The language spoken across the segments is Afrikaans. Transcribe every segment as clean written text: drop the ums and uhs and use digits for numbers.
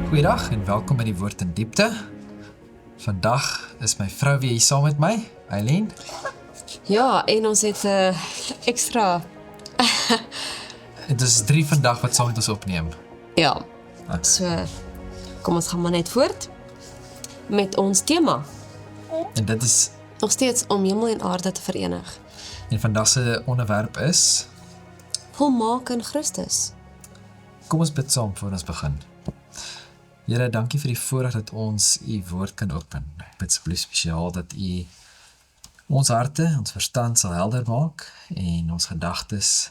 Goeiedag en welkom by die Woord in Diepte. Vandag is my vrou weer hier saam met my, Eileen. Ja, en ons het extra, Dit is 3 vandag wat saam met ons opneem. ja, so kom ons gaan maar net voort met ons tema. En dit is, Nog steeds om hemel en aarde te verenig. en vandag se onderwerp is, Volmaak in Christus. kom ons bid saam voor ons begin. Here, dankie vir die voorreg dat ons u woord kan open. Ek bid asseblief spesiaal dat u ons harte, ons verstand sal helder maak en ons gedagtes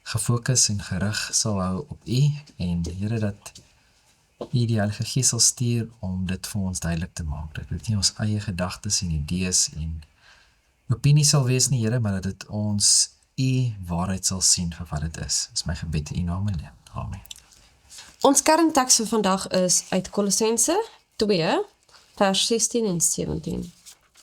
gefokus en gerig sal hou op u en Here dat u die Heilige Gees sal stuur om dit vir ons duidelik te maak. Dat dit nie ons eie gedagtes en idees en opinies sal wees nie, Here, maar dat dit ons u waarheid sal sien vir wat dit is. Dis my gebed in u naam alleen. Amen. Ons kernteks vir vandag is uit Kolossense 2, vers 16 en 17.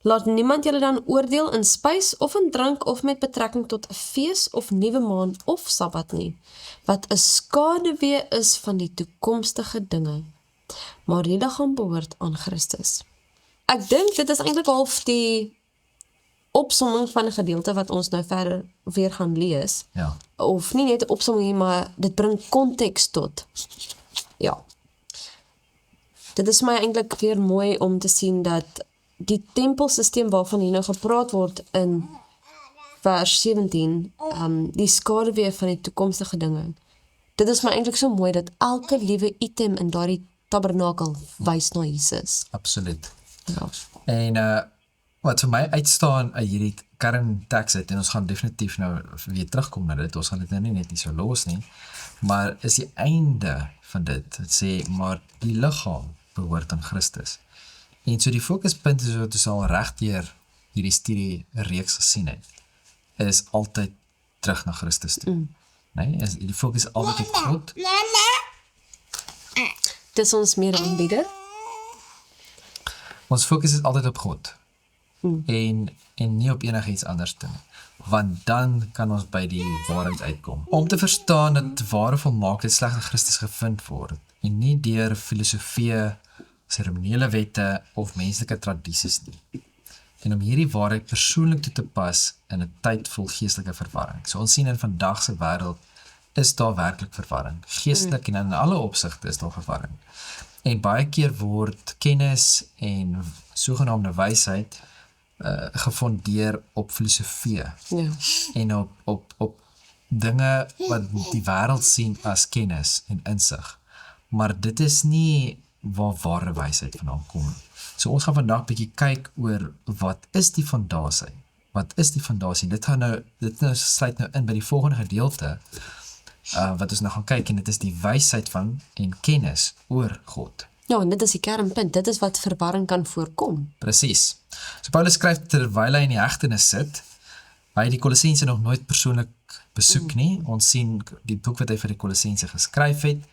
Laat niemand julle dan oordeel in spys of in drank of met betrekking tot 'n fees of nuwe maan of Sabbat nie, wat 'n skaduwee is van die toekomstige dinge, maar die liggaam behoort aan Christus. Ek dink dit is eintlik half die opsomming van 'n gedeelte wat ons nou verder weer gaan lees. Ja, Of nie net 'n opsomming nie, maar dit bring konteks tot. Ja. Dit is my eintlik weer mooi om te sien dat die tempelsisteem waarvan hier nou gepraat word in vers 17, die skaduwee van die toekomstige dinge. Dit is my eintlik so mooi dat elke liewe item in daardie tabernakel wys na Jesus. absoluut. Ja. En wat vir my uitstaan uit hierdie kernteks uit, en ons gaan definitief nou weer terugkom na dit, ons gaan dit nou nie so los nie, maar is die einde van dit, het sê, maar die liggaam behoort aan Christus. En so die fokuspunt is wat ons al reg deur hierdie studie reeks gesien het, is altyd terug na Christus toe. Nee, die fokus is altyd op God. Dis ons meer aanbieder. Ons fokus is altyd op God. En nie op enigiets anders nie. Want dan kan ons by die waarheid uitkom. Om te verstaan dat ware volmaaktheid slegs in Christus gevind word en nie deur filosofie, seremoniele wette of menslike tradisies nie. En om hierdie waarheid persoonlik toe te pas in 'n tyd vol geestelike verwarring. So ons sien in vandag se wêreld is daar werklik verwarring. Geestelik en in alle opsigte is daar verwarring. En baie keer word kennis en sogenaamde wysheid gefondeer op filosofie Ja. en op dinge wat die wêreld sien as kennis en insig. Maar dit is nie waar ware wysheid vandaan kom. So ons gaan vandag bietjie kyk oor wat is die fondasie? Wat is die fondasie? Dit sluit nou in by die volgende gedeelte wat ons nou gaan kyk, en dit is die wysheid van en kennis oor God. Ja, en dit is die kernpunt. Dit is wat verwarring kan voorkom. Presies. So Paulus skryf terwyl hy in die hegtenis sit. Hy het die Kolossense nog nooit persoonlik besoek nie. Ons sien die boek wat hy vir die Kolossense geskryf het,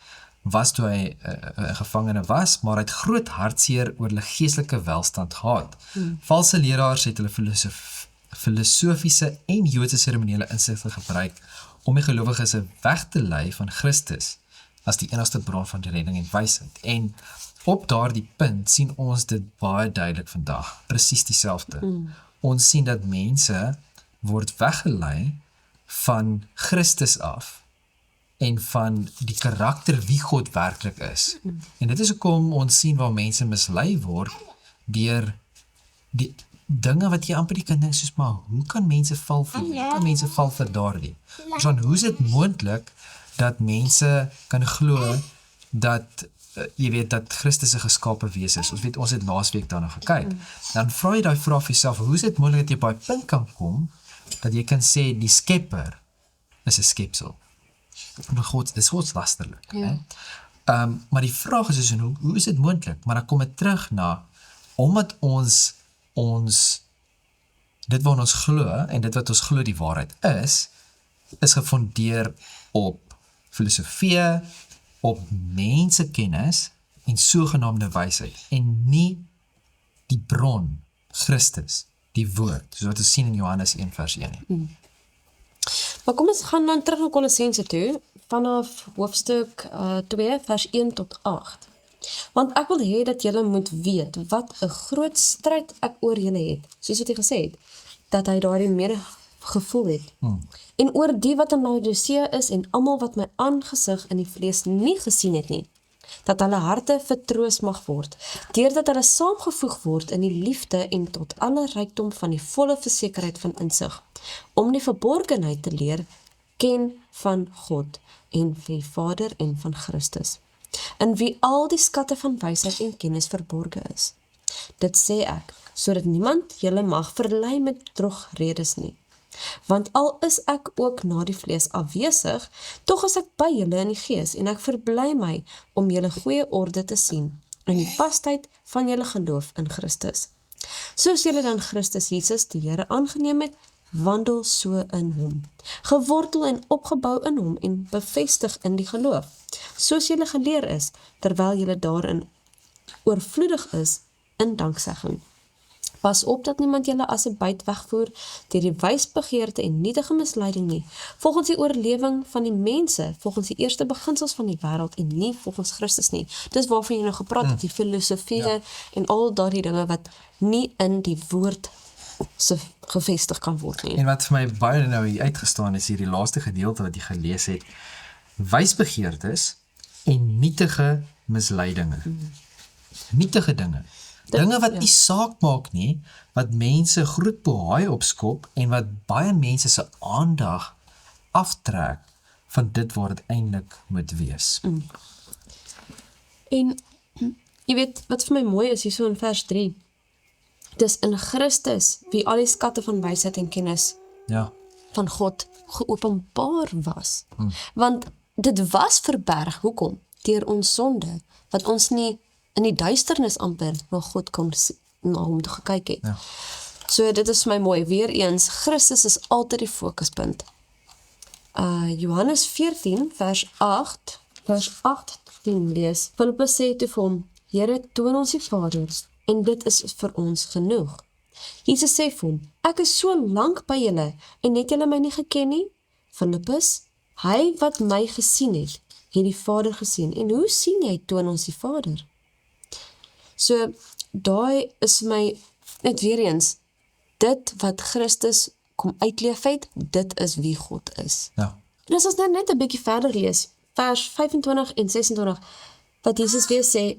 was toe hy 'n gevangene was, maar hy het groot hartseer oor hulle geestelike welstand gehad. Valse leraars het hulle filosofiese en Joodse seremoniele insigte gebruik om die gelowiges weg te lei van Christus as die enigste bron van die redding en wysheid. En op daardie punt sien ons dit baie duidelik vandag, presies dieselfde. Ons sien dat mense word weggelei van Christus af en van die karakter wie God werklik is. En dit is hoekom ons sien waar mense mislei word deur die dinge wat jy amper nie kan dink, soos maar, hoe kan mense val vir dit? Hoe kan mense val vir daardie? So, hoe is dit moontlik dat mense kan glo dat jy weet dat Christus 'n geskape wese is? Ons het laasweek daarna gekyk. Dan vra jy daai vraag vir jouself, hoe is dit moontlik dat jy by 'n punt kan kom dat jy kan sê die Skepper is 'n skepsel? God, dis godslasterlik, Ja. maar die vraag is dus, hoe is dit moontlik? Maar dan kom dit terug na, omdat ons dit wat ons glo, en dit wat ons glo die waarheid is gefondeer op filosofie, op mensekennis en sogenaamde wysheid, en nie die bron, Christus, die woord, soos wat ons sien in Johannes 1 vers 1. Maar kom ons gaan dan terug na Kolossense toe, vanaf hoofstuk 2 vers 1 tot 8. Want ek wil hê dat julle moet weet wat 'n groot stryd ek oor julle het, soos wat hy gesê het, dat hy daardie medegevoel het. En oor die wat in Laodicea is en almal wat my aangesig in die vlees nie gesien het nie, dat hulle harte vertroos mag word, deurdat hulle saamgevoeg word in die liefde en tot alle rykdom van die volle versekerheid van insig, om die verborgenheid te leer ken van God en van die Vader en van Christus, in wie al die skatte van wysheid en kennis verborge is. Dit sê ek, sodat niemand julle mag verlei met drogredes nie. Want al is ek ook na die vlees afwesig, tog is ek by julle in die gees, en ek verbly my om julle goeie orde te sien, in die vastheid van julle geloof in Christus. Soos julle dan Christus Jesus die Here aangeneem het, wandel so in hom, gewortel en opgebou in hom en bevestig in die geloof, soos julle geleer is, terwyl julle daarin oorvloedig is in danksegging. Pas op dat niemand julle as 'n byt wegvoer deur die wysbegeerte en nietige misleiding nie, volgens die oorlewing van die mense, volgens die eerste beginsels van die wêreld en nie volgens Christus nie. Dis waarvan jy nou gepraat het, die filosofieë en al daardie dinge wat nie in die woord se gevestig kan word nie. En wat vir my baie nou hier uitgestaan is, hierdie laaste gedeelte wat jy gelees het, wysbegeertes en nietige misleidinge. Nietige dinge. Dinge wat nie saak maak nie, wat mense groot bohaai opskop en wat baie mense se aandag aftrek van dit waar dit eintlik moet wees. En jy weet, wat vir my mooi is hier so in vers 3, dis in Christus wie al die skatte van wysheid en kennis Ja, van God geopenbaar was. Want dit was verberg, hoekom? Deur ons sonde, wat ons nie in die duisternis amper na God kon na hom toe gekyk het. Ja. So dit is vir my mooi, weer eens, Christus is altyd die fokuspunt. Johannes 14 vers 18 lees, Filippus sê toe vir hom, Here, toon ons die Vader, en dit is vir ons genoeg. Jesus sê vir hom, ek is so lank by julle, en het julle my nie geken nie? Filippus, hy wat my gesien het die Vader gesien, en hoe sien jy toon ons die Vader? So, daai is my, net weer eens, dit wat Christus kom uitleef het, dit is wie God is. ja, En as ons nou net 'n bietjie verder lees, vers 25 en 26, wat Jesus weer sê,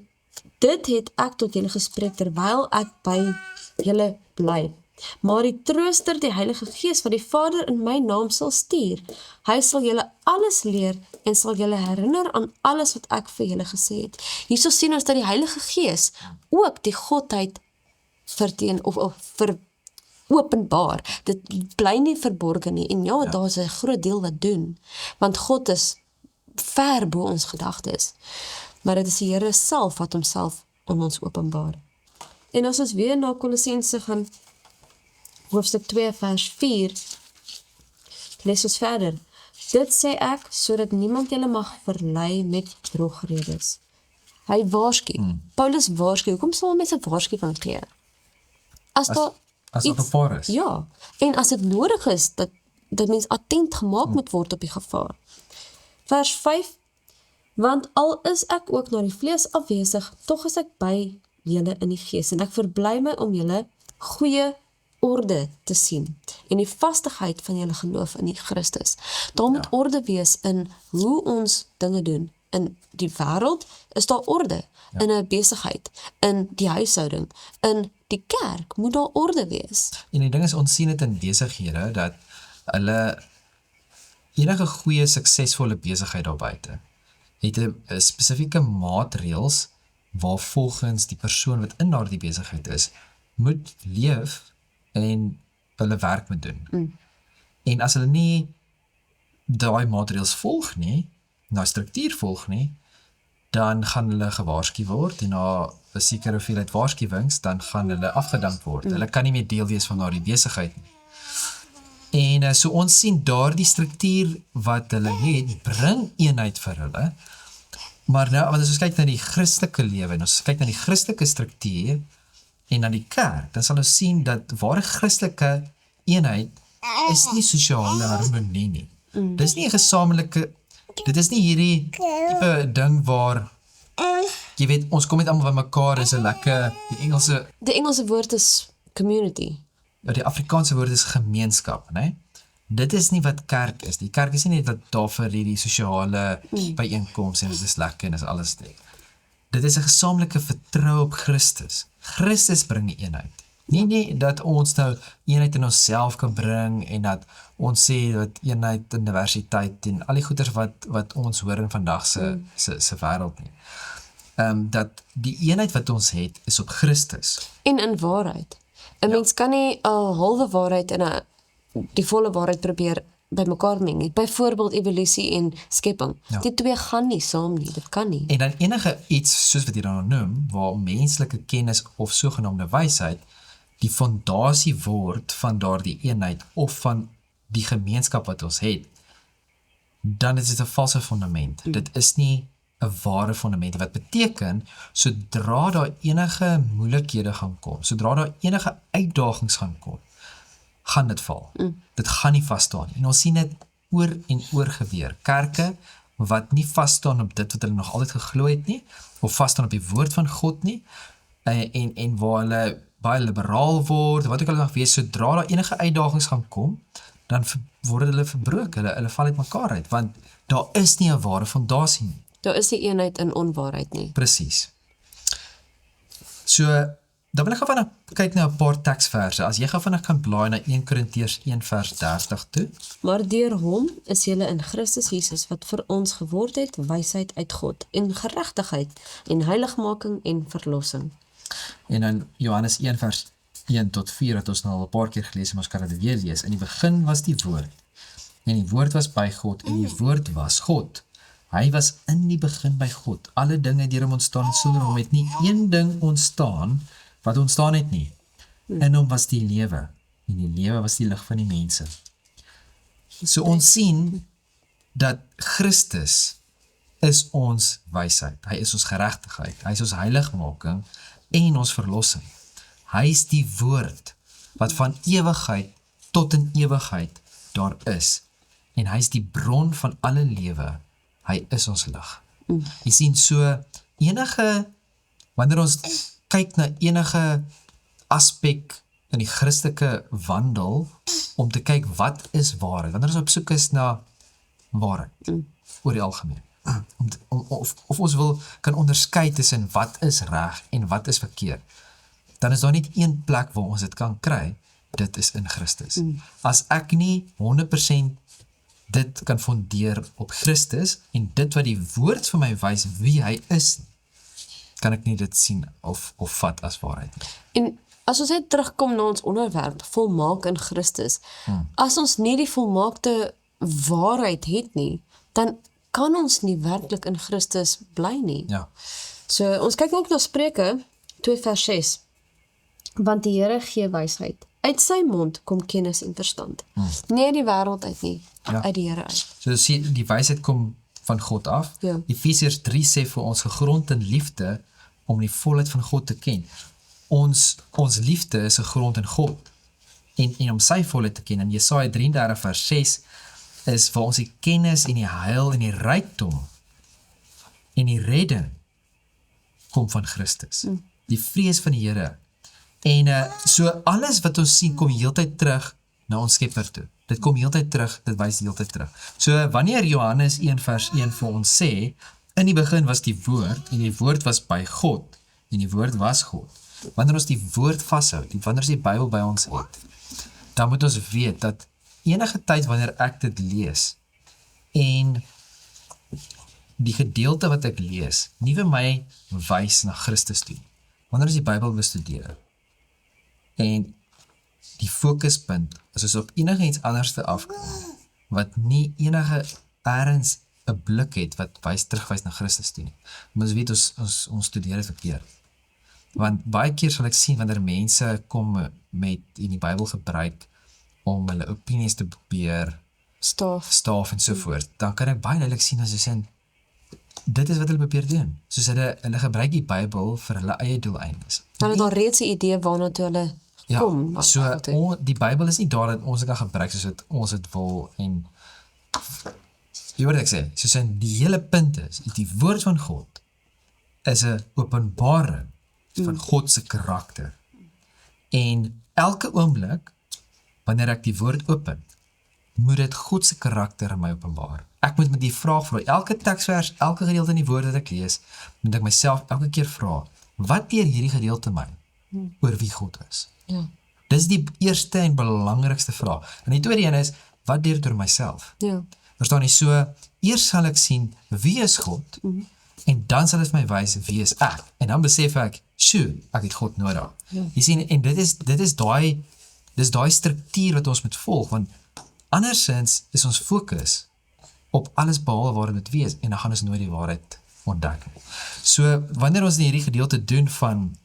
dit het ek tot julle gespreek terwyl ek by julle bly. Maar die Trooster, die Heilige Gees, wat die Vader in my naam sal stuur, hy sal julle alles leer en sal julle herinner aan alles wat ek vir julle gesê het. Hierso sien ons dat die Heilige Gees ook die Godheid openbaar. Dit bly nie verborge nie. En ja, daar's 'n groot deel wat doen, want God is ver bo ons gedagtes. Maar dit is die Here self wat homself aan ons openbaar. En as ons weer na Kolossense gaan, hoofstuk 2 vers 4, lees ons verder. Dit sê ek, sodat niemand julle mag verlei met drogredes. Hy waarsku. Paulus waarsku. Hoekom sal mense waarsku van gee? As daar as dit gevaar is. Ja, en as dit nodig is, dat mens attent gemaak moet word op die gevaar. Vers 5, want al is ek ook na die vlees afwesig, tog is ek by julle in die gees, en ek verbly my om julle goeie orde te sien, en die vastigheid van julle geloof in die Christus. Daar moet orde wees in hoe ons dinge doen. In die wêreld is daar orde, in 'n besigheid, in die huishouding, in die kerk moet daar orde wees. En die ding is, ons sien dit in besighede, dat hulle enige goeie, suksesvolle besigheid daar buite, het 'n spesifieke maatreëls, waar volgens die persoon wat in daardie besigheid is, moet leef, en hulle werk moet doen. En as hulle nie daai maatreëls volg nie, daai struktuur volg nie, dan gaan hulle gewaarsku word, en na 'n sekere hoeveelheid waarskuwings, dan gaan hulle afgedank word. Hulle kan nie meer deel wees van daardie besigheid nie. En so ons sien daardie struktuur wat hulle het, bring eenheid vir hulle. Maar nou, want as ons kyk na die Christelike lewe, en ons kyk na die Christelike struktuur, en na die kerk, dan sal ons sien dat ware Christelike eenheid is nie sosiale harmonie nie. Dis nie 'n gesamentlike, dit is nie hierdie tipe ding waar jy weet, ons kom net almal by mekaar, is 'n lekker, Die Engelse woord is community. die Afrikaanse woord is gemeenskap, né? Dit is nie wat kerk is. Die kerk is nie net wat daar vir die sosiale byeenkomste en dit is lekker en is alles net. Dit is 'n gesamentlike vertrou op Christus. Christus bring die eenheid. Nie dat ons nou eenheid in onsself kan bring en dat ons sê dat eenheid in diversiteit en al die goeders wat ons hoor in vandag se wêreld nie. Dat die eenheid wat ons het is op Christus. En in waarheid. 'n Mens kan nie 'n halwe waarheid en die volle waarheid probeer bymekaar meng nie. Byvoorbeeld evolusie en skepping. Die twee gaan nie saam nie, dit kan nie. En dan enige iets soos wat jy dan noem, waar menslike kennis of sogenaamde wysheid die fondasie word van daardie eenheid of van die gemeenskap wat ons het, dan is dit 'n valse fundament. Dit is nie 'n ware fundament, wat beteken, sodra daar enige moeilikhede gaan kom, sodra daar enige uitdagings gaan kom, gaan dit val. Dit gaan nie vasstaan nie. En ons sien dit oor en oor gebeur. Kerke wat nie vasstaan op dit wat hulle nog altyd geglo het nie, of vasstaan op die woord van God nie, en waar hulle baie liberaal word, wat ook al mag wees, sodra daar enige uitdagings gaan kom, dan word hulle verbreek, hulle val uit mekaar uit, want daar is nie 'n ware fondasie nie. Daar is nie eenheid in onwaarheid nie. Presies. So, dan wil ek gou vinnig kyk na 'n paar teksverse. As jy gou vinnig kan blaai na 1 Korintiërs 1 vers 30 toe. Maar deur hom is julle in Christus Jesus wat vir ons geword het, wysheid uit God, en geregtigheid, en heiligmaking en verlossing. En dan Johannes 1 vers 1 tot 4 wat ons nou al 'n paar keer gelees en ons kan dit weer lees. In die begin was die woord. En die woord was by God en die woord was God. Hy was in die begin by God. Alle dinge deur hom ontstaan en sonder hom het nie een ding ontstaan wat ontstaan het nie. In hom was die lewe en die lewe was die lig van die mense. So ons sien dat Christus is ons wysheid. Hy is ons geregtigheid. Hy is ons heiligmaking en ons verlossing. Hy is die woord wat van ewigheid tot in ewigheid daar is. En hy is die bron van alle lewe. Hy is ons lig. Jy sien so wanneer ons kyk na enige aspek in die Christelike wandel om te kyk wat is waarheid. Wanneer ons op soek is na waarheid oor die algemeen. Of ons kan onderskei tussen wat is reg en wat is verkeerd. Dan is daar net een plek waar ons dit kan kry. Dit is in Christus. As ek nie 100% dit kan fondeer op Christus en dit wat die woord vir my wys wie hy is, kan ek nie dit sien of vat as waarheid nie. En as ons net terugkom na ons onderwerp, volmaak in Christus, as ons nie die volmaakte waarheid het nie, dan kan ons nie werklik in Christus bly nie. Ja. So, ons kyk ook na Spreuke 2 vers 6. Want die Here gee wysheid. Uit sy mond kom kennis en verstand. Nie uit die wêreld uit nie, uit die Here uit. So sien, die wysheid kom van God af. Ja. Efesiërs 3 sê vir ons gegrond in liefde om die volheid van God te ken. Ons liefde is gegrond in God en om sy volheid te ken. En Jesaja 33 vers 6 is waar ons die kennis en die heil en die rykdom en die redding kom van Christus. Die vrees van die Here. En so alles wat ons sien kom heeltyd terug na ons Skepper toe. Dit kom heeltyd terug, dit wys heeltyd terug. So wanneer Johannes 1 vers 1 vir ons sê, in die begin was die woord en die woord was by God en die woord was God. Wanneer ons die woord vashou, wanneer ons die Bybel by ons het, dan moet ons weet dat enige tyd wanneer ek dit lees en die gedeelte wat ek lees, nie vir my wys na Christus toe. Wanneer ons die Bybel bestudeer en die fokuspunt is ons op enige iets anders te afkom, wat nie enige ergens 'n blik het wat terugwys na Christus toe nie. Maar ons weet ons studeer dit verkeerd. Want baie keer sal ek sien wanneer mense kom met in die Bybel gebruik om hulle opinies te probeer staaf en so voort, dan kan ek baie duidelik sien as jy sê, dit is wat hulle probeer doen. Soos hulle gebruik die Bybel vir hulle eie doeleindes. Dan het al reeds 'n idee waarna toe hulle kom. Ja, so die Bybel is nie daar dat ons dit kan gebruik soos wat ons dit wil en jy weet wat ek sê, soos die hele punt is die woord van God is 'n openbaring van God se karakter. En elke oomblik, wanneer ek die woord open, moet dit God se karakter in my openbaar. Ek moet met die vraag vra, elke teksvers, elke gedeelte in die woord wat ek lees, moet ek myself elke keer vra, wat leer hierdie gedeelte my oor wie God is? Ja. Dis die eerste en belangrikste vraag. En die tweede een is, wat leer dit oor myself? Ja. Verstaan jy, so, eers sal ek sien, wie is God, en dan sal dit my wys, wie is ek? En dan besef ek, ek het God nodig. Ja. Jy sien, en dit is daai struktuur wat ons moet volg, want andersins is ons fokus op alles behalwe waar dit moet wees, en dan gaan ons nooit die waarheid ontdek. So, wanneer ons in hierdie gedeelte doen van,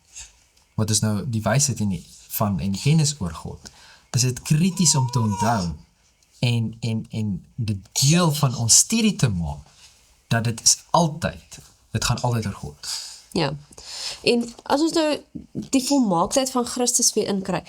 wat is nou die wysheid en die kennis oor God, is dit krities om te onthou, en die deel van ons studie te maak, dat dit gaan altyd oor God. Ja. En as ons nou die volmaaktheid van Christus weer inkry,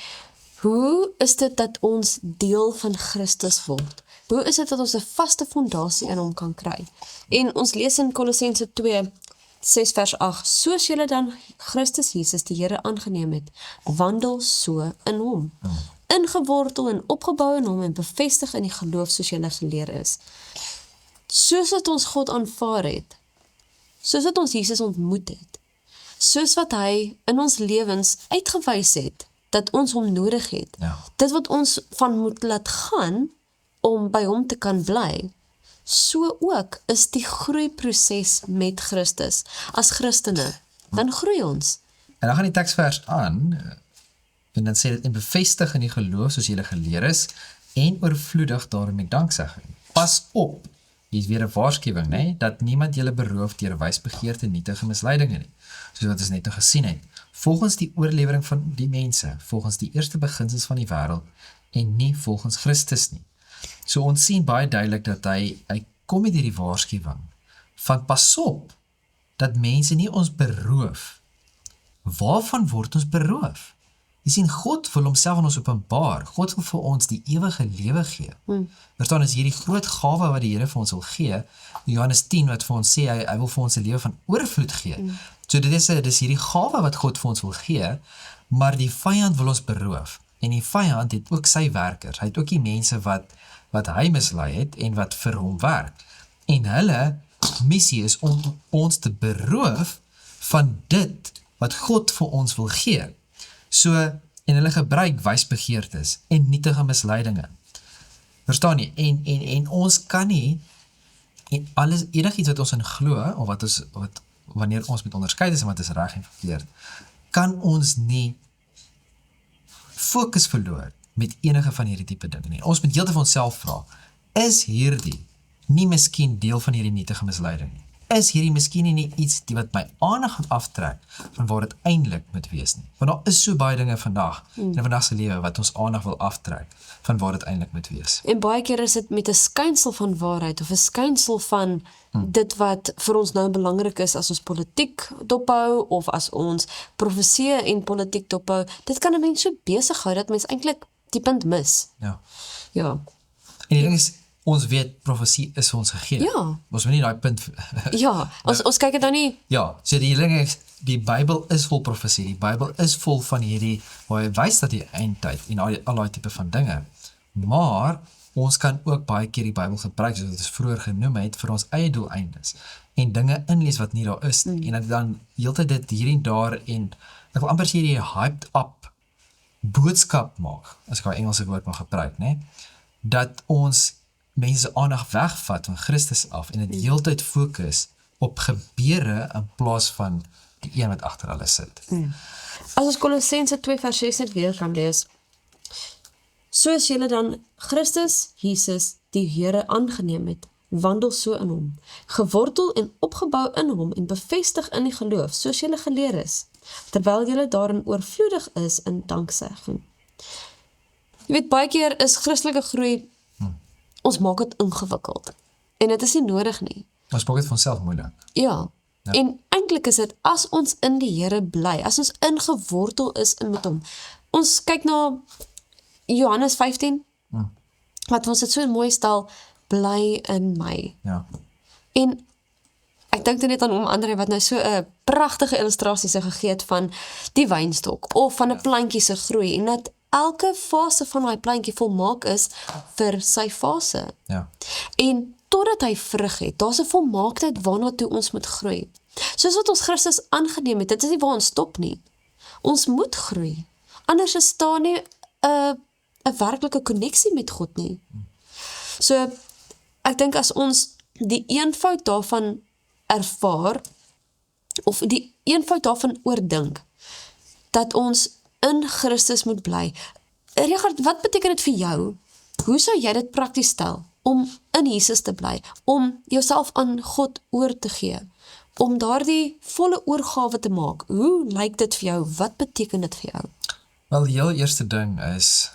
hoe is dit dat ons deel van Christus word? Hoe is dit dat ons 'n vaste fondasie in hom kan kry? En ons lees in Kolossense 2, 6 vers 8, soos julle dan Christus Jesus die Here aangeneem het, wandel so in hom. Ingewortel en opgebou in hom en bevestig in die geloof soos julle geleer is. Soos wat ons God aanvaar het, soos wat ons Jesus ontmoet het, soos wat hy in ons lewens uitgewys het, dat ons hom nodig het. Ja. Dit wat ons van moet laat gaan, om by hom te kan bly, so ook is die groeiproses met Christus. As Christene, dan groei ons. En dan gaan die teksvers aan, en dan sê dit, en bevestig in die geloof soos julle geleer is, en oorvloedig daarin met danksegging. Pas op, hier is weer 'n waarskuwing, nee, dat niemand julle beroof deur wysbegeerte en nietige misleidinge nie, soos wat ons net nou gesien het, volgens die oorlewering van die mense, volgens die eerste beginsels van die wêreld, en nie volgens Christus nie. So ons sien baie duidelik dat hy kom met hierdie waarskuwing, van pas op, dat mense nie ons beroof. Waarvan word ons beroof? Jy sien, God wil homself aan ons openbaar. God wil vir ons die ewige lewe gee. Verstaan, is hierdie groot gawe wat die Here vir ons wil gee, Johannes 10 wat vir ons sê, hy wil vir ons 'n lewe van oorvloed gee. So dit is hierdie gawe wat God vir ons wil gee, maar die vyand wil ons beroof. En die vyand het ook sy werkers. Hy het ook die mense wat hy mislei het en wat vir hom werk. En hulle missie is om ons te beroof van dit wat God vir ons wil gee. So, en hulle gebruik wysbegeertes en nietige misleidinge. Verstaan jy? En ons kan nie, en enigiets wat ons in glo, of wanneer ons met onderskeid is en wat is reg en verkeerd, kan ons nie fokus verloor met enige van hierdie tipe dinge nie. Ons moet heeltemal vir onsself vra, is hierdie nie miskien deel van hierdie nietige misleiding nie? Is hierdie miskien nie iets wat my aandag gaan aftrek van waar dit eintlik moet wees nie? Want daar is so baie dinge vandag, in vandag se lewe, wat ons aandag wil aftrek van waar dit eintlik moet wees. En baie keer is dit met 'n skynsel van waarheid, of 'n skynsel van dit wat vir ons nou belangrik is, as ons politiek dophou, of as ons profeseë en politiek dophou. Dit kan 'n mens so besig hou, dat mens eintlik die punt mis. Ja. Ja. En die ding is, ons weet, profesie is vir ons gegee. Ja. Ons moet nie daai punt... Ja, ons kyk dit dan nie. Ja, so die ding is, die Bybel is vol profesie, die Bybel is vol van hierdie, waar hy wys dat die eindtyd, en al die tipe van dinge, maar, ons kan ook baie keer die Bybel gebruik, soos wat ons vroeër genoem het, vir ons eie doeleindes, en dinge inlees wat nie daar is nie, en dan heeltyd dit hier en daar, en ek wil amper sê die hyped up boodskap maak, as ek al Engelse woord mag gebruik, nee, dat ons mense se aandag wegvat van Christus af en dit heeltyd fokus op gebeure in plaas van die een wat agter alles sit. As ons Kolossense 2 vers 6 net weer kan lees, soos julle dan Christus Jesus die Here aangeneem het, wandel so in hom, gewortel en opgebou in hom en bevestig in die geloof, soos julle geleer is, terwyl julle daarin oorvloedig is in danksegging. Jy weet, baie keer is Christelike groei, ons maak dit ingewikkeld. En dit is nie nodig nie. Ons maak dit van onsself moeilik. Ja. En eintlik is dit, as ons in die Here bly, as ons ingewortel is met hom. Ons kyk na Johannes 15, wat ons dit so mooi stel, bly in my. Ja. En Ek dink net aan André wat nou so 'n pragtige illustrasie se gegee het van die wynstok of van 'n plantjie se groei en dat elke fase van daai plantjie volmaak is vir sy fase. Ja. En totdat hy vrug het, daar's 'n volmaaktheid waarna toe ons moet groei. Soos wat ons Christus aangeneem het, dit is nie waar ons stop nie. Ons moet groei. Anders is daar nie 'n werklike koneksie met God nie. So ek dink as ons die eenvoud daarvan ervaar of die eenvoud daarvan oordink dat ons in Christus moet bly. Richard, wat beteken dit vir jou? Hoe sou jy dit prakties stel om in Jesus te bly, om jouself aan God oor te gee, om daardie volle oorgawe te maak? Hoe lyk dit vir jou? Wat beteken dit vir jou? Wel, die heel eerste ding is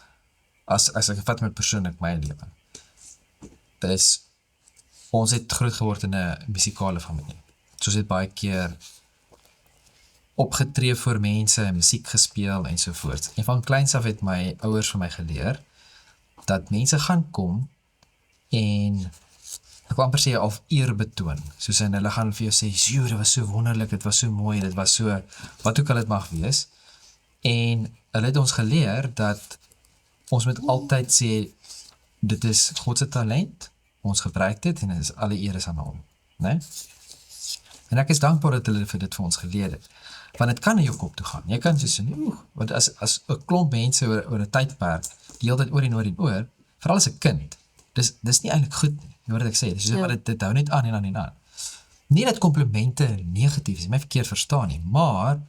as ek vat met persoonlik my lewe. Dis ons het groot geword in 'n musikale familie. So ons het baie keer opgetree voor mense, musiek gespeel en so voort. En van kleins af het my ouers vir my geleer dat mense gaan kom en ek wil amper sê of eer betoon. Soos in hulle gaan vir jou sê, "Sjoe, dit was so wonderlik, dit was so mooi, dit was so wat ook al dit mag wees." En hulle het ons geleer dat ons moet altyd sê dit is God se talent, ons gebruik dit en dit is alle eer is aan hom, né? En ek is dankbaar dat hulle dit vir ons geleer het. Want dit kan in jou kop toe gaan. Jy kan sê, want as 'n klomp mense oor 'n tydperk die hele tyd oor en oor en oor, veral as 'n kind, dis nie eintlik goed nie. Jy hoor wat ek sê, dis maar dit hou net aan en aan en aan. Nie dat komplimente negatief is, my verkeerd verstaan nie, maar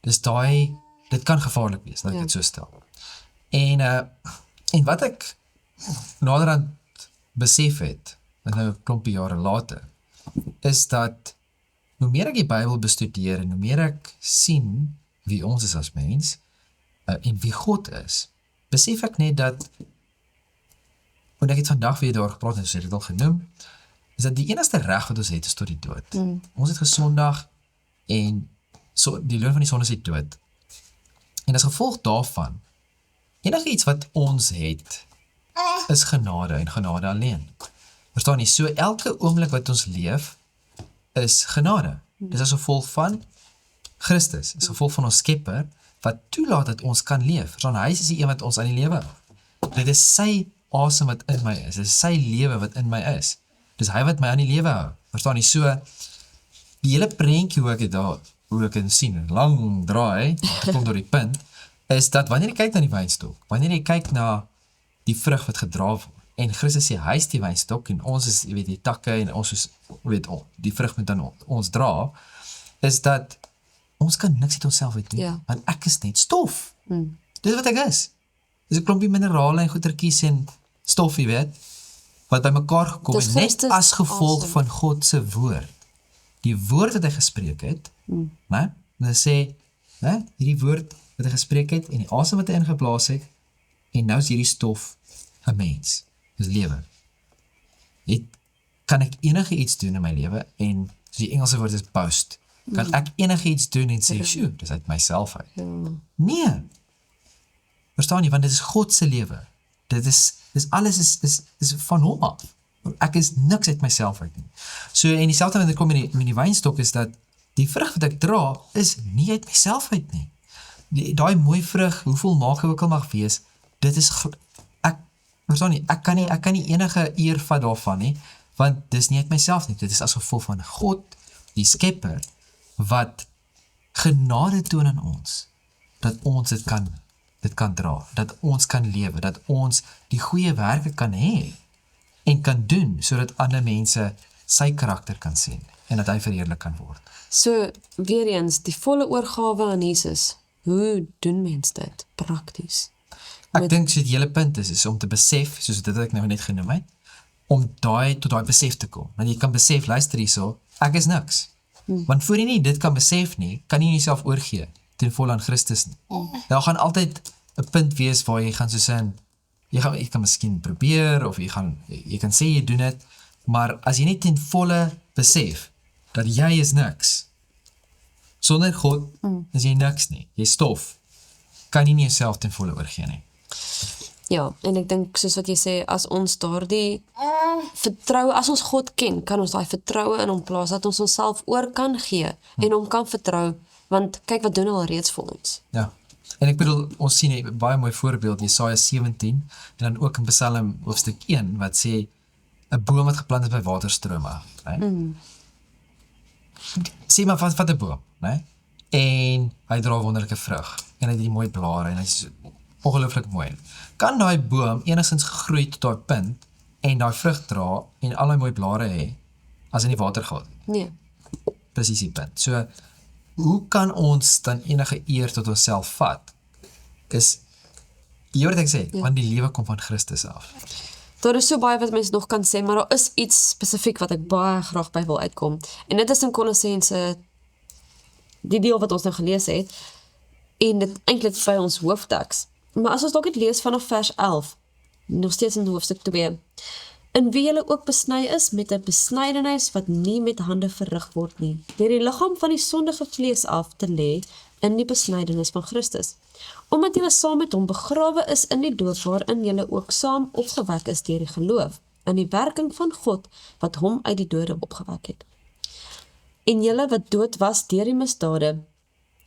dit kan gevaarlik wees, dat ek dit so stel. En wat ek naderhand besef het, nou 'n klompie jare later, is dat hoe meer ek die Bybel bestudeer en hoe meer ek sien wie ons is as mens en wie God is, besef ek net dat, want ek het vandag weer daar gepraat en so het dit al genoem, is dat die enigste reg wat ons het is tot die dood. Ons het gesondig en die loon van die sonde is die dood. En as gevolg daarvan, enige iets wat ons het, is genade en genade alleen. Verstaan jy? So elke oomblik wat ons leef, is genade. Dis as gevolg van Christus, is gevolg van ons Skepper, wat toelaat dat ons kan leef. Verstaan, hy is die een wat ons aan die lewe hou. Dit is sy asem wat in my is, dit is sy lewe wat in my is. Dis hy wat my aan die lewe hou. Verstaan jy? So, die hele prentjie hoe ek kan sien, lang draai, kom door die punt, is dat wanneer jy kyk na die wynstok, wanneer jy kyk na die vrug wat gedra word, en Christus sê, hy is die wynstok, en ons is, jy weet, die takke, en ons is, weet, die vrug moet dan ons dra, is dat ons kan niks uit onsself uit doen, want ek is net stof. Dis wat ek is. Dis 'n klompie minerale en goetertjies en stof, jy weet, wat by mekaar gekom het, net as gevolg van God se woord. Die woord wat hy gespreek het, né? En hy sê, né, hierdie woord wat hy gespreek het, en die asem wat hy ingeblaas het, en nou is hierdie stof 'n mens. Dis lewe. Kan ek enige iets doen in my lewe, en so die Engelse woord is boast, kan ek enige iets doen en sê, sjoe, dis uit myself uit. Nee. Verstaan jy, want dit is God se lewe. Dis alles is van hom af. Ek is niks uit myself uit nie. So, en dieselfde wat ek kom met die wynstok is dat die vrug wat ek dra, is nie uit myself uit nie. Daai mooi vrug, hoe volmaak ook al mag wees, dit is, verstaan nie, ek kan nie enige eer vat daarvan nie, want dis nie uit myself nie, dit is as gevolg van God, die Skepper, wat genade toon aan ons, dat ons dit kan dra, dat ons kan lewe, dat ons die goeie werke kan hê, en kan doen, sodat ander mense sy karakter kan sien, en dat hy verheerlik kan word. So, weer eens, die volle oorgawe aan Jesus, hoe doen mens dit prakties? Ek dink so die hele punt is om te besef, soos dit ek nou net genoem het, om tot daai besef te kom. Want jy kan besef, luister hierso, ek is niks. Want voor jy nie dit kan besef nie, kan jy nie jouself oorgee ten volle aan Christus nie. Daar gaan altyd 'n punt wees waar jy gaan soos in, jy kan miskien probeer, of jy kan sê jy doen dit, maar as jy nie ten volle besef, dat jy is niks, sonder God, is jy niks nie, jy stof, kan jy nie jouself ten volle oorgee nie. Ja, en ek dink, soos wat jy sê, as ons daardie vertroue, as ons God ken, kan ons daai vertroue in hom plaas, dat ons onsself oor kan gee en hom kan vertrou, want kyk wat doen hy al reeds vir ons. Ja. En ek bedoel, ons sien 'n baie mooi voorbeeld, Jesaja 17, en dan ook in Psalm hoofstuk 1, wat sê, 'n boom wat geplant is by waterstrome, né? Sê maar, wat 'n boom, né? En hy dra wonderlike vrug, en hy het die mooi blare, en hy is ongelooflik mooi. Kan daai boom enigstens groei tot daai punt, en daai vrug dra, en al die mooi blare hê, as hy nie water gehad het? Nee. Presies die punt. So, hoe kan ons dan enige eer tot onsself vat? Is, jy wat ek sê, want die lewe kom van Christus af. Daar is so baie wat mense nog kan sê, maar daar is iets spesifiek wat ek baie graag by wil uitkom. En dit is in Kolossense, die deel wat ons nou gelees het, en dit eintlik by ons hoofteks. Maar as ons dalk net lees vanaf vers 11, nog steeds in hoofstuk 2, in wie julle ook besny is met 'n besnydenis wat nie met hande verrig word nie, deur die liggaam van die sondige vlees af te lê in die besnydenis van Christus, omdat julle saam met hom begrawe is in die dood waarin julle ook saam opgewek is deur die geloof in die werking van God wat hom uit die dode opgewek het. En julle wat dood was deur die misdade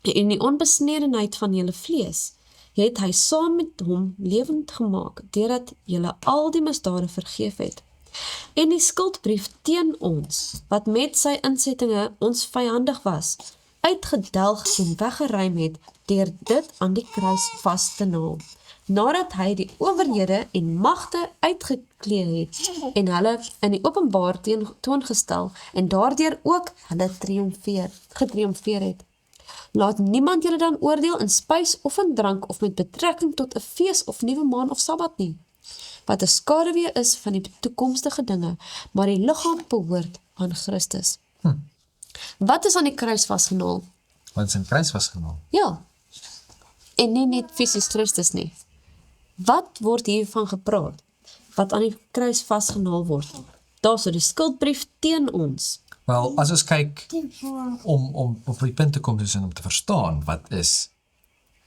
en die onbesnedenheid van julle vlees, het hy saam met hom lewend gemaak, deurdat julle al die misdade vergeef het. En die skuldbrief teen ons, wat met sy insettinge ons vyandig was, uitgedelg en weggeruim het, deur dit aan die kruis vas te naal, nadat hy die owerhede en magte uitgeklee het, en hulle in die openbaar toongestel, en daardeur ook hulle getriomfeer het. Laat niemand julle dan oordeel in spys of in drank of met betrekking tot 'n fees of nuwe maan of Sabbat nie, wat 'n skaduwee is van die toekomstige dinge, maar die liggaam behoort aan Christus. Wat is aan die kruis vasgenaal? Want zijn kruis was genomen. Ja, en nie net fisies Christus nie. Wat word hiervan gepraat? Wat aan die kruis vasgenaal word? Daar so die skuldbrief teen ons. Wel, as ons kyk, om op die punt te kom, dus om te verstaan, wat is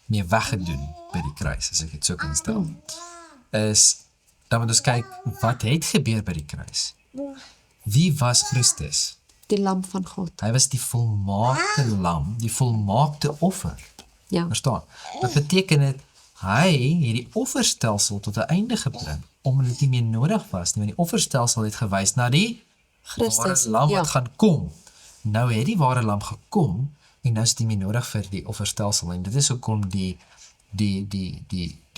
mee weggedoen by die kruis, as ek het so kan stel, is, dat we dus kyk, wat het gebeur by die kruis? Wie was Christus? Die lam van God. Hy was die volmaakte lam, die volmaakte offer. Ja. Verstaan? Wat beteken het, hy het die offerstelsel tot 'n einde gebring, omdat dit nie meer nodig was nie, want die offerstelsel het gewys na die Christus, ware lam ja. wat gaan kom. Nou het die ware lam gekom, en nou is dit nie meer nodig vir die offerstelsel, en dit is hoekom die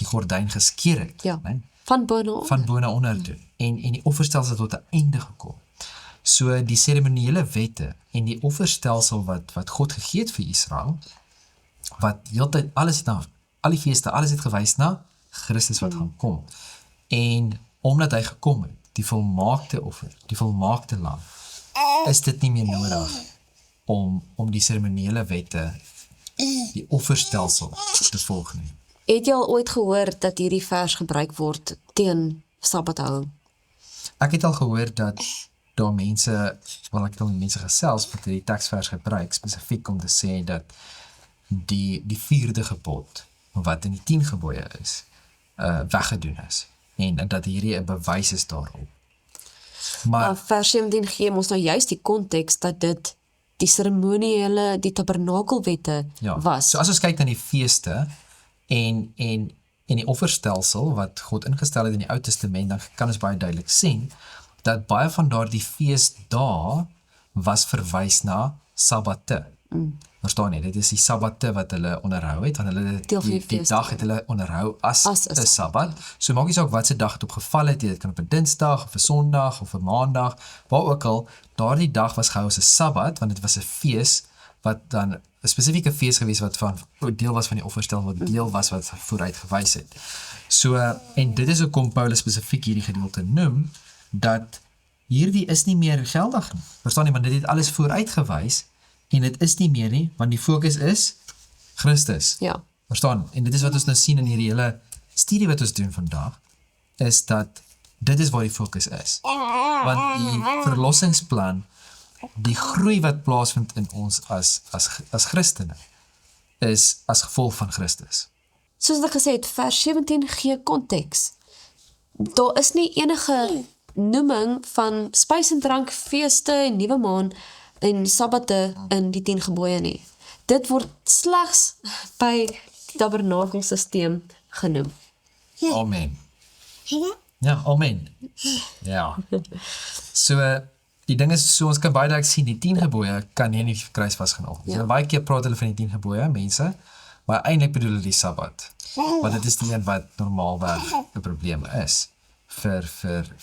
gordyn geskeur het. Ja. Nee? Van bo na onder. Van bo na onder toe. En die offerstelsel tot 'n einde gekom. So die seremoniële wette en die offerstelsel wat God gegee het vir Israel, wat heeltyd alles na, al die feeste, alles het gewys na Christus wat gaan kom. En omdat hy gekom het, die volmaakte offer, die volmaakte lam, is dit nie meer nodig om die seremoniële wette, die offerstelsel te volg nie. Het jy al ooit gehoor dat hierdie vers gebruik word teen Sabbathou? Ek het al gehoor dat daar mense, wel ek het al met mense gesels, wat die teksvers gebruik, spesifiek om te sê dat die 4de gebod, wat in die 10 gebooie is, weggedoen is. En dat hierdie 'n bewys is daarop. Maar Vers 17 gee ons nou juist die konteks dat dit die seremoniële, die tabernakelwette was. So as ons kyk na die feeste en die offerstelsel wat God ingestel het in die Ou Testament, dan kan ons baie duidelik sien dat baie van daardie feesdae was verwys na sabbate. Verstaan nie, dit is die sabbate wat hulle onderhou het, want hulle die dag het hulle onderhou as 'n sabbat. So maak nie saak wat se dag het opgeval het, dit kan op 'n Dinsdag of 'n Sondag of 'n Maandag, waar ook al, daardie dag was gehou as 'n sabbat, want dit was 'n fees wat dan 'n spesifieke fees gewees wat van deel was van die offerstel, wat deel was wat vooruit gewys het. So en dit is hoekom Paulus spesifiek hierdie gedeelte noem dat hierdie is nie meer geldig nie. Verstaan nie, want dit het alles vooruit gewys en dit is nie meer nie, want die fokus is Christus. Ja. Verstaan? En dit is wat ons nou sien in hierdie hele studie wat ons doen vandag, is dat dit is waar die fokus is. Want die verlossingsplan, die groei wat plaasvind in ons as Christene, is as gevolg van Christus. Soos ek gesê het, vers 17 gee konteks. Daar is nie enige noeming van spys en drank, feeste en nuwe maan en sabbate in die 10 gebooie nie. Dit word slegs by die tabernakelsisteem genoem. Amen. Ja, amen. Ja. So, die ding is, so ons kan baie duidelik sien, die 10 gebooie kan nie in die kruis vasgenaal. So, baie keer praat hulle van die 10 gebooie, mense, maar eintlik bedoel hulle die Sabbat. Want dit is die een wat normaalweg 'n probleem is vir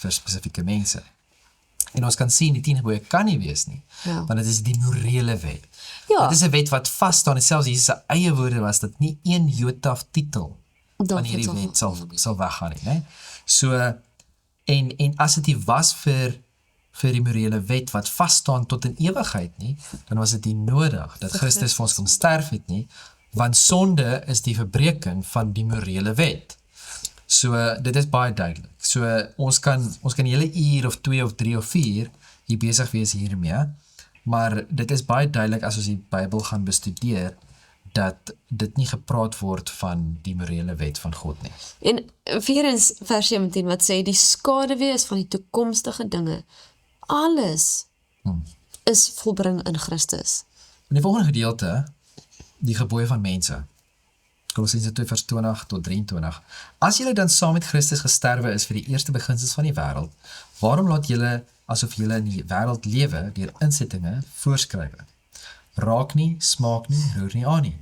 spesifieke mense. En ons kan sien, die 10 gebooie kan nie wees nie, want dit is die morele wet. Ja. Dit is 'n wet wat vas staan, en selfs Jesus se eie woorde was dat nie een jota of titel van hierdie wet sal weggaan nie, né? So, en as dit nie was vir die morele wet wat vas staan tot in ewigheid nie, dan was dit nie nodig dat Christus vir ons kom sterf het nie, want sonde is die verbreeking van die morele wet. So, dit is baie duidelik. So, ons kan die hele uur of 2 of 3 of 4 hier besig wees hiermee, maar dit is baie duidelik as ons die Bybel gaan bestudeer, dat dit nie gepraat word van die morele wet van God nie. En weer eens vers 17 wat sê, die skaduwee is van die toekomstige dinge. Alles is volbring in Christus. In die volgende gedeelte, die gebooie van mense. Kolossense 2 vers 20 tot 23. As julle dan saam met Christus gesterwe is vir die eerste beginsels van die wêreld, waarom laat julle asof julle in die wêreld lewe deur insettinge voorskrywe? Raak nie, smaak nie, roer nie aan nie.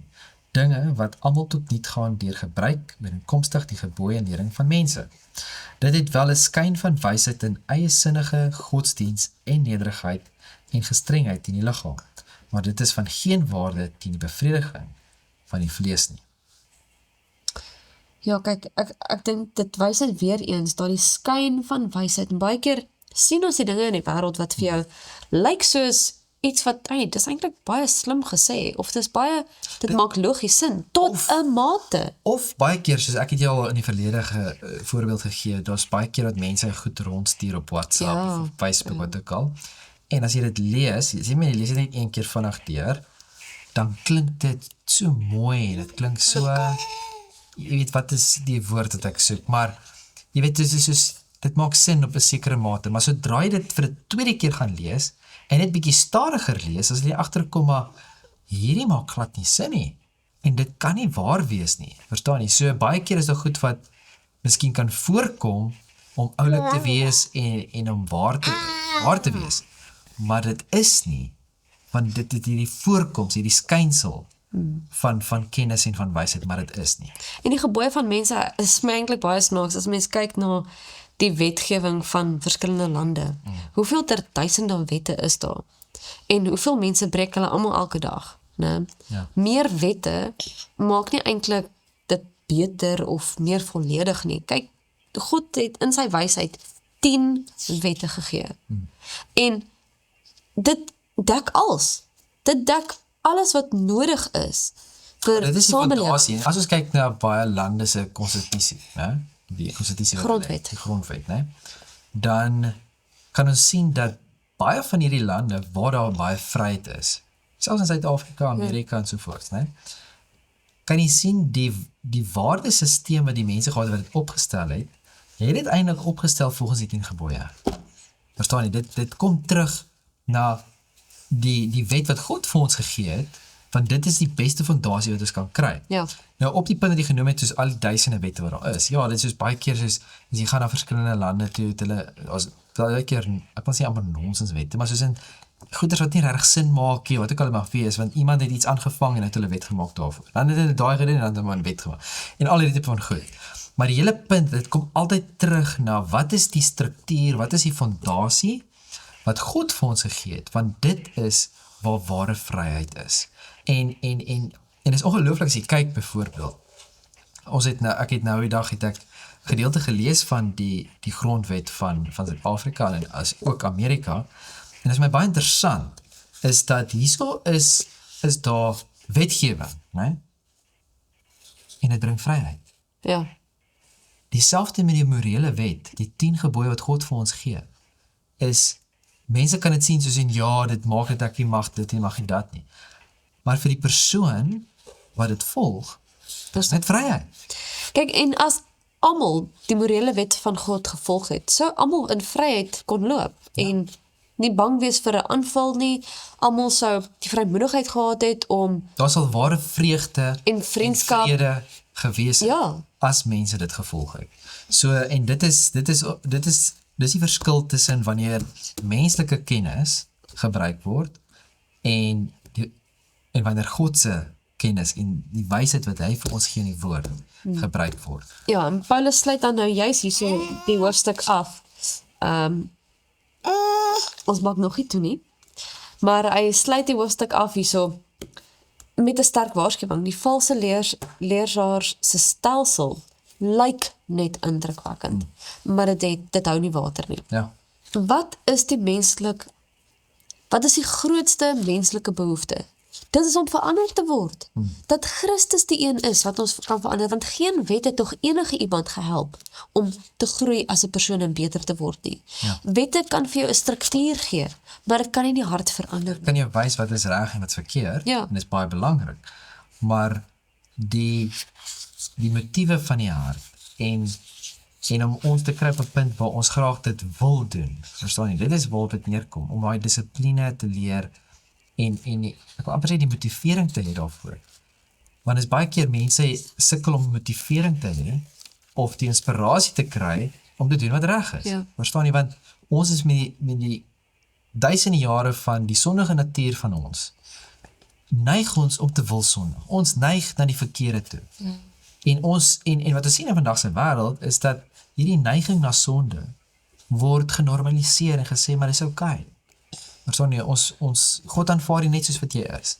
Dinge wat almal tot niet gaan deur gebruik ooreenkomstig die gebooie en lering van mense. Dit het wel 'n skyn van wysheid en eie sinnige godsdiens en nederigheid en gestrengheid in die liggaam, maar dit is van geen waarde teen die bevrediging van die vlees nie. Ja, kyk, ek dink dit wys dit weer eens, dat die skyn van wysheid, en baie keer sien ons die dinge in die wêreld wat vir jou lyk soos iets wat, dit is eintlik baie slim gesê, of dit maak logies sin, tot 'n mate. Of baie keer, soos ek het jou al in die verlede voorbeeld gegee, daar's baie keer dat mense goed rondstuur op WhatsApp of Facebook, wat ook al, en as jy dit lees, jy lees dit net een keer vinnig deur, dan klink dit so mooi, dit klink so, jy weet wat is die woord wat ek soek, maar jy weet, dit maak sin op 'n sekere mate, maar sodra jy dit vir 'n tweede keer gaan lees, en net bietjie stadiger lees, as jy agterkom, maar hierdie maak glad nie sin nie, en dit kan nie waar wees nie, verstaan nie, so baie keer is dit goed wat miskien kan voorkom, om oulik te wees, en om waar te wees, maar dit is nie, want dit het hierdie voorkoms, hierdie skynsel, van kennis en van wysheid, maar dit is nie. En die gebooie van mense is my eintlik baie snaaks, as mens kyk na die wetgewing van verskillende lande. Hoeveel duisende wette is daar? En hoeveel mense breek hulle almal elke dag? Nee? Ja. Meer wette maak nie eintlik dit beter of meer volledig nie. Kyk, God het in sy wysheid 10 wette gegee. En dit dek alles. Dit dek alles wat nodig is vir Dit is die samelewing. fondasie. As ons kyk na baie lande se konstitusie, né? Die konstitusie Grondwet. Die grondwet, né? Dan kan ons sien dat baie van hierdie lande waar daar baie vryheid is, selfs in Suid-Afrika, Amerika en so voort, né? Kan jy sien die waardesisteem wat die mense gehad wat dit opgestel het, jy het dit eintlik opgestel volgens die 10 gebooie. Verstaan jy? Dit kom terug na die wet wat God vir ons gegee het, want dit is die beste fondasie wat ons kan kry. Ja. Nou op die punt wat jy genoem het, soos al die duisende wette wat daar is, ja, dit is soos baie keer soos, as jy gaan na verskillende lande toe, baie keer, ek wil sê amper nonsens wette, maar soos in goeders wat nie regtig sin maak nie, wat ook al mag wees, want iemand het iets aangevang en het hulle wet gemaak daarvoor. Dan het hulle daai gedoen en dan het hulle 'n wet gemaak. En al die tipe van goed. Maar die hele punt, dit kom altyd terug na wat is die struktuur, wat is die fondasie wat God vir ons gegee het, want dit is waar ware vryheid is. En is ongelooflik as jy kyk byvoorbeeld. Ek het nou die dag ek gedeelte gelees van die grondwet van Suid-Afrika en as ook Amerika. En dit is my baie interessant is dat hierso is daar wetgewing, né? En dit bring vryheid. Ja. Dieselfde met die morele wet, die 10 gebooie wat God vir ons gee, is mense kan dit sien soos in ja, dit maak dit ek nie mag dit nie, mag nie dat nie. Maar vir die persoon wat dit volg, is net vryheid. Kyk, en as almal die morele wet van God gevolg het, sou almal in vryheid kon loop en nie bang wees vir 'n aanval nie. Almal sou die vrymoedigheid gehad het om Daar sal ware vreugde en vriendskap, vrede gewees het, ja, as mense dit gevolg het. So, en dis die verskil tussen wanneer menslike kennis gebruik word en wanneer God se kennis en die wysheid wat hy vir ons gee in die woord gebruik word. ja, en Paulus sluit dan nou juis hierso die hoofstuk af. Ons maak nog nie toe nie, maar hy sluit die hoofstuk af hierso met 'n sterk waarskuwing. Die valse leersaars se stelsel lyk net indrukwekkend, maar dit hou nie water nie. Ja. Wat is die grootste menslike behoefte? Dit is om verander te word. Dat Christus die een is wat ons kan verander, want geen wet het tog enige iemand gehelp om te groei as 'n persoon en beter te word nie. Ja. Wette kan vir jou 'n struktuur gee, maar dit kan nie die hart verander nie. Kan jy wys wat is reg en wat is verkeerd, Ja. en dit is baie belangrik. Maar die motiewe van die hart en om ons te kry op 'n punt waar ons graag dit wil doen. Verstaan jy? Dit is waar dit neerkom, om daai dissipline te leer en ek wil amper sê die motivering te hê daarvoor. Want is baie keer mense sukkel om motivering te hê of die inspirasie te kry om te doen wat reg is. Ja. Verstaan jy? Want ons is met die duisende jare van die sondige natuur van ons, neig ons om te wil sondig. Ons neig na die verkeerde toe. En wat ons sien in vandag se wêreld is dat hierdie neiging na sonde word genormaliseer en gesê maar dis oukei. Verstaan jy, ons God aanvaar jy net soos wat jy is.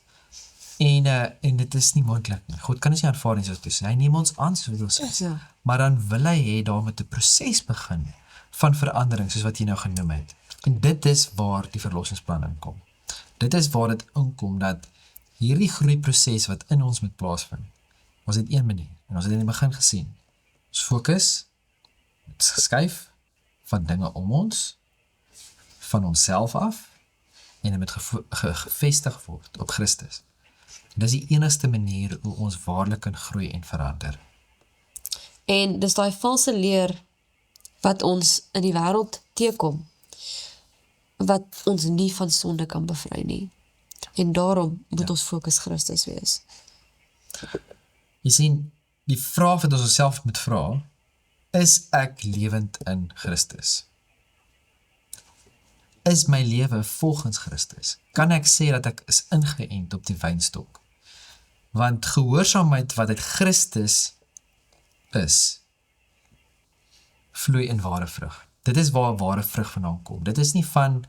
En dit is nie moontlik nie. God kan ons nie aanvaar nie soos wat ons is. Hy neem ons aan soos wat ons is. Ja. Maar dan wil hy hê daar moet 'n proses begin van verandering soos wat jy nou genoem het. En dit is waar die verlossingsplan inkom. Dit is waar dit inkom dat hierdie groeiproses wat in ons moet plaasvind. Ons het een manier en ons het in die begin gesien. Ons fokus het geskuif van dinge om ons, van onsself af en dit moet gevestig word op Christus. Dis die enigste manier hoe ons waarlik kan groei en verander. En dis daai valse leer wat ons in die wêreld teekom, wat ons nie van sonde kan bevry nie. En daarom moet ons fokus Christus wees. Jy sien, die vraag wat ons onsself moet vra, is ek lewend in Christus? Is my lewe volgens Christus? Kan ek sê dat ek is ingeënt op die wynstok? Want gehoorsaamheid wat uit Christus is, vloei in ware vrug. Dit is waar ware vrug vandaan kom. Dit is nie van,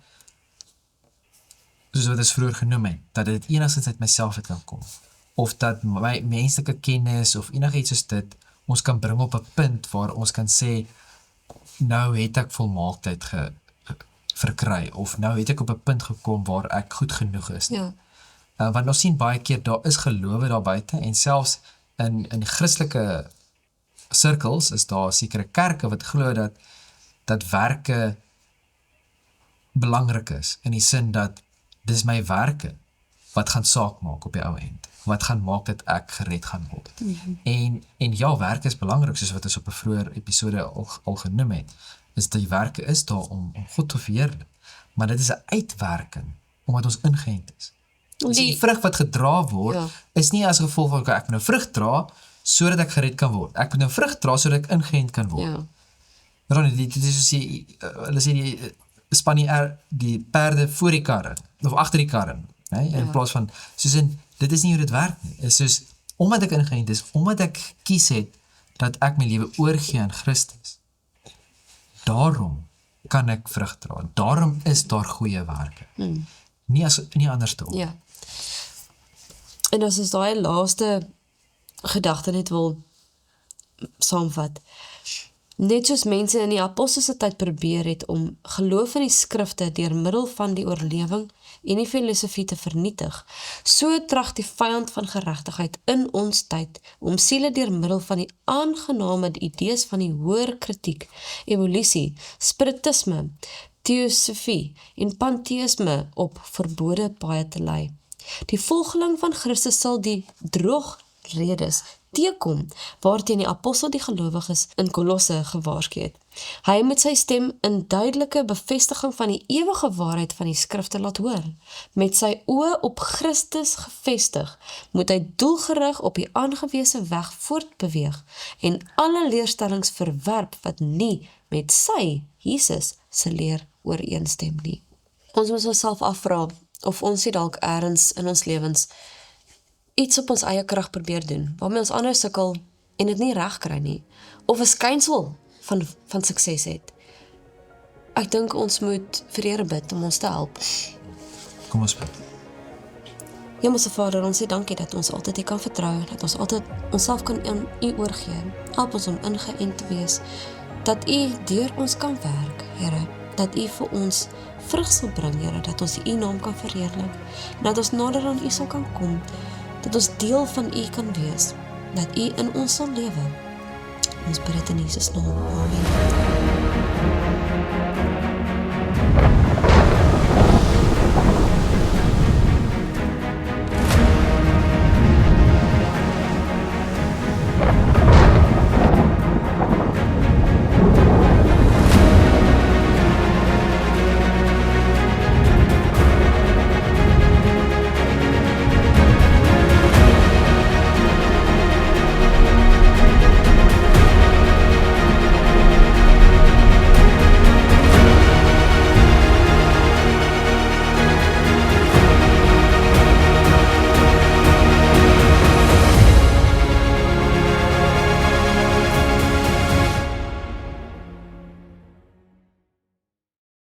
soos wat ons vroeër genoem het, dat dit enigstens uit myself het kan kom. Of dat my menslike kennis of enigiets soos dit ons kan bring op 'n punt waar ons kan sê, nou het ek volmaaktheid verkry, of nou het ek op 'n punt gekom waar ek goed genoeg is. Ja. Want ons sien baie keer, daar is gelowe daar buite, en selfs in Christelike sirkels is daar sekere kerke wat glo dat werke belangrik is, in die sin dat dis my werke wat gaan saak maak op die ou end, wat gaan maak dat ek gered gaan word. En ja, werk is belangrik, soos wat ons op 'n vroeër episode al genoem het, is die werke is daar om God te verheerlik, maar dit is 'n uitwerking, omdat ons ingeënt is. Dus die vrug wat gedra word, is nie as gevolg van, ek moet nou vrug dra, sodat ek gered kan word. Ek moet nou vrug dra, sodat ek ingeënt kan word. Ja. Ronnie, dit is soos hulle sê die die perde voor die karre, of agter die karre, in plaas van, dit is nie hoe dit werk nie. Is soos, omdat ek ingeënt is, omdat ek kies het, dat ek my lewe oorgee aan Christus, daarom kan ek vrug dra. Daarom is daar goeie werke. Nie andersom. Ja. En as ons daai laaste gedagte net wil saamvat. Net soos mense in die apostelse tyd probeer het om geloof in die skrifte deur middel van die oorlewing en die filosofie te vernietig, so trag die vyand van geregtigheid in ons tyd om siele deur middel van die aangename idees van die hoër kritiek, evolusie, spiritisme, teosofie en panteïsme op verbode paaie te lei. Die volgeling van Christus sal die droogredes teekom, waarteen die apostel die gelowiges in Kolosse gewaarsku het. Hy met sy stem in duidelike bevestiging van die ewige waarheid van die skrifte laat hoor. Met sy oë op Christus gefestig, moet hy doelgerig op die aangewese weg voortbeweeg en alle leerstellings verwerp wat nie met sy, Jesus, se leer ooreenstem nie. Ons moet onsself afvra of ons nie dalk ergens in ons lewens iets op ons eie krag probeer doen, waarmee ons ander sukkel en dit nie reg kry nie, of 'n skynsel van sukses het. Ek dink ons moet vir die Here bid om ons te help. Kom ons bid. Hemelse Vader, ons sê dankie dat ons altyd U kan vertrou, dat ons altyd onsself kan aan U oorgee. Help ons om ingeënt te wees, dat U deur ons kan werk, Here, dat U vir ons vrug sal bring, Here, dat ons U naam kan verheerlik, dat ons nader aan U sal kan kom, dat ons deel van U kan wees, dat U in ons sal lewe. Ons bid dit in Jesus naam. Amen.